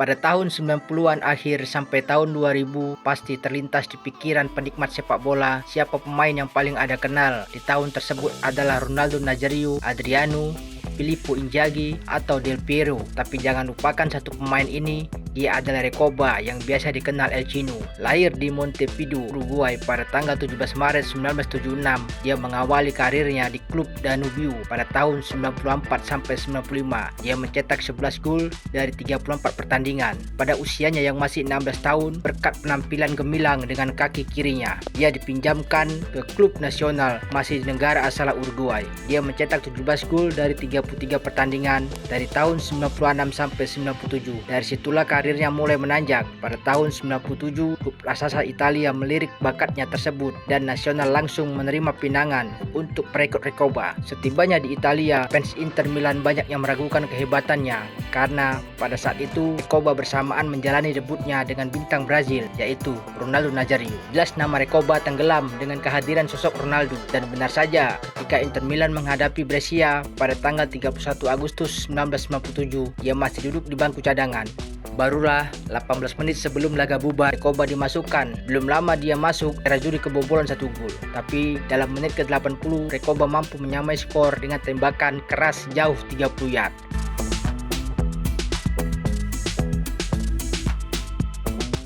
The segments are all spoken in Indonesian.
Pada tahun 90-an akhir sampai tahun 2000 pasti terlintas di pikiran penikmat sepak bola siapa pemain yang paling Anda kenal di tahun tersebut adalah Ronaldo Nazario, Adriano, Filippo Inzaghi, atau Del Piero. Tapi jangan lupakan satu pemain ini, dia adalah Recoba yang biasa dikenal El Chino. Lahir di Montevideo, Uruguay pada tanggal 17 Maret 1976, dia mengawali karirnya di klub Danubio pada tahun 94 sampai 95. Dia mencetak 11 gol dari 34 pertandingan. Pada usianya yang masih 16 tahun, berkat penampilan gemilang dengan kaki kirinya, dia dipinjamkan ke klub nasional masih di negara asal Uruguay. Dia mencetak 17 gol dari 33 pertandingan dari tahun 96 sampai 97. Dari situlah karirnya mulai menanjak. Pada tahun 97, klub raksasa Italia melirik bakatnya tersebut dan nasional langsung menerima pinangan untuk merekrut Recoba. Setibanya di Italia, fans Inter Milan banyak yang meragukan kehebatannya karena pada saat itu Recoba bersamaan menjalani debutnya dengan bintang Brazil yaitu Ronaldo Nazario. Jelas nama Recoba tenggelam dengan kehadiran sosok Ronaldo, dan benar saja ketika Inter Milan menghadapi Brescia pada tanggal 31 Agustus 1997, ia masih duduk di bangku cadangan. Barulah 18 menit sebelum laga bubar, Recoba dimasukkan. Belum lama dia masuk, Nerazzurri kebobolan 1 gol. Tapi dalam menit ke-80, Recoba mampu menyamai skor dengan tembakan keras jauh 30 yard.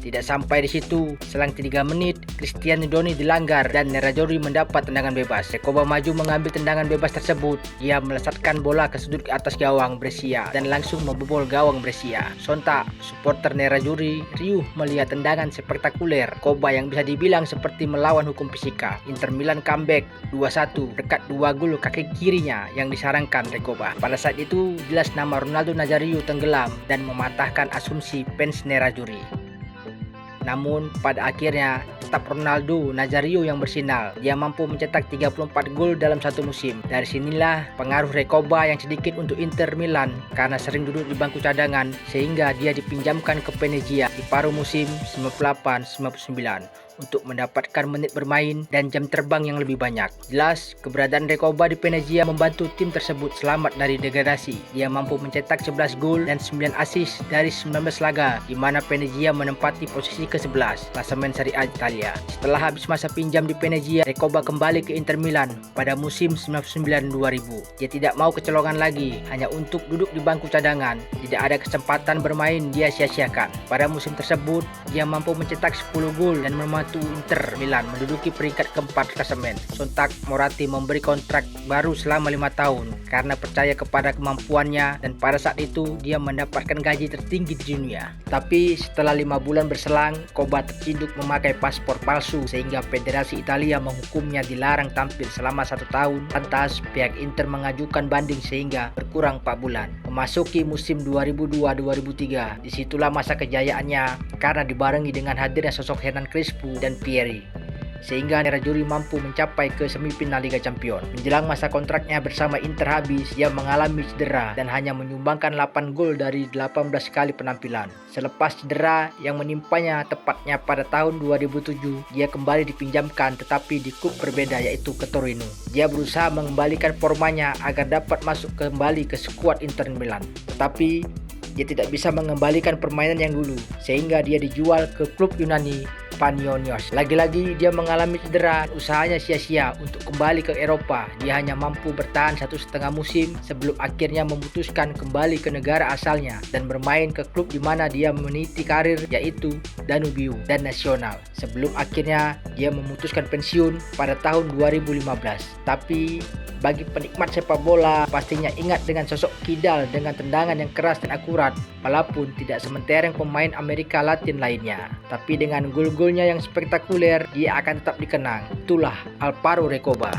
Tidak sampai di situ, selang 3 menit, Cristiano Doni dilanggar dan Nerazzurri mendapat tendangan bebas. Recoba maju mengambil tendangan bebas tersebut. Ia melesatkan bola ke sudut atas gawang Brescia dan langsung membobol gawang Brescia. Sontak, supporter Nerazzurri riuh melihat tendangan spektakuler Recoba yang bisa dibilang seperti melawan hukum fisika. Inter Milan comeback 2-1 berkat 2 gol kaki kirinya yang disarankan Recoba. Pada saat itu, jelas nama Ronaldo Nazario tenggelam dan mematahkan asumsi fans Nerazzurri. Namun pada akhirnya tetap Ronaldo Nazario yang bersinar. Dia mampu mencetak 34 gol dalam satu musim. Dari sinilah pengaruh Recoba yang sedikit untuk Inter Milan karena sering duduk di bangku cadangan, sehingga dia dipinjamkan ke Venezia di paruh musim 98-99 untuk mendapatkan menit bermain dan jam terbang yang lebih banyak. Jelas, keberadaan Recoba di Venezia membantu tim tersebut selamat dari degradasi. Dia mampu mencetak 11 gol dan 9 assist dari 19 laga, di mana Venezia menempati posisi ke-11 klasemen Serie A Italia. Setelah habis masa pinjam di Venezia, Recoba kembali ke Inter Milan pada musim 99-2000. Dia tidak mau kecolongan lagi, hanya untuk duduk di bangku cadangan. Tidak ada kesempatan bermain, dia sia-siakan. Pada musim tersebut, dia mampu mencetak 10 gol dan membantu Inter Milan menduduki peringkat keempat klasemen. Sontak Moratti memberi kontrak baru selama 5 tahun karena percaya kepada kemampuannya, dan pada saat itu dia mendapatkan gaji tertinggi di dunia. Tapi setelah 5 bulan berselang, Recoba terciduk memakai paspor palsu sehingga Federasi Italia menghukumnya dilarang tampil selama 1 tahun. Lantas pihak Inter mengajukan banding sehingga berkurang 4 bulan. Memasuki musim 2002-2003, disitulah masa kejayaannya karena dibarengi dengan hadirnya sosok Hernan Crespo dan Pieri, sehingga Nerazzurri mampu mencapai ke semifinal Liga Champions. Menjelang masa kontraknya bersama Inter habis, dia mengalami cedera dan hanya menyumbangkan 8 gol dari 18 kali penampilan. Selepas cedera yang menimpanya tepatnya pada tahun 2007, dia kembali dipinjamkan tetapi di klub berbeda yaitu ke Torino. Dia berusaha mengembalikan formanya agar dapat masuk kembali ke skuad Inter Milan. Tetapi dia tidak bisa mengembalikan permainan yang dulu, sehingga dia dijual ke klub Yunani Panionios. Lagi-lagi dia mengalami cedera, usahanya sia-sia untuk kembali ke Eropa. Dia hanya mampu bertahan 1,5 musim sebelum akhirnya memutuskan kembali ke negara asalnya dan bermain ke klub di mana dia meniti karir yaitu Danubio dan Nacional. Sebelum akhirnya dia memutuskan pensiun pada tahun 2015. Tapi bagi penikmat sepak bola pastinya ingat dengan sosok kidal dengan tendangan yang keras dan akurat, walaupun tidak sementereng pemain Amerika Latin lainnya. Tapi dengan gol-golnya yang spektakuler, dia akan tetap dikenang. Itulah Alvaro Recoba.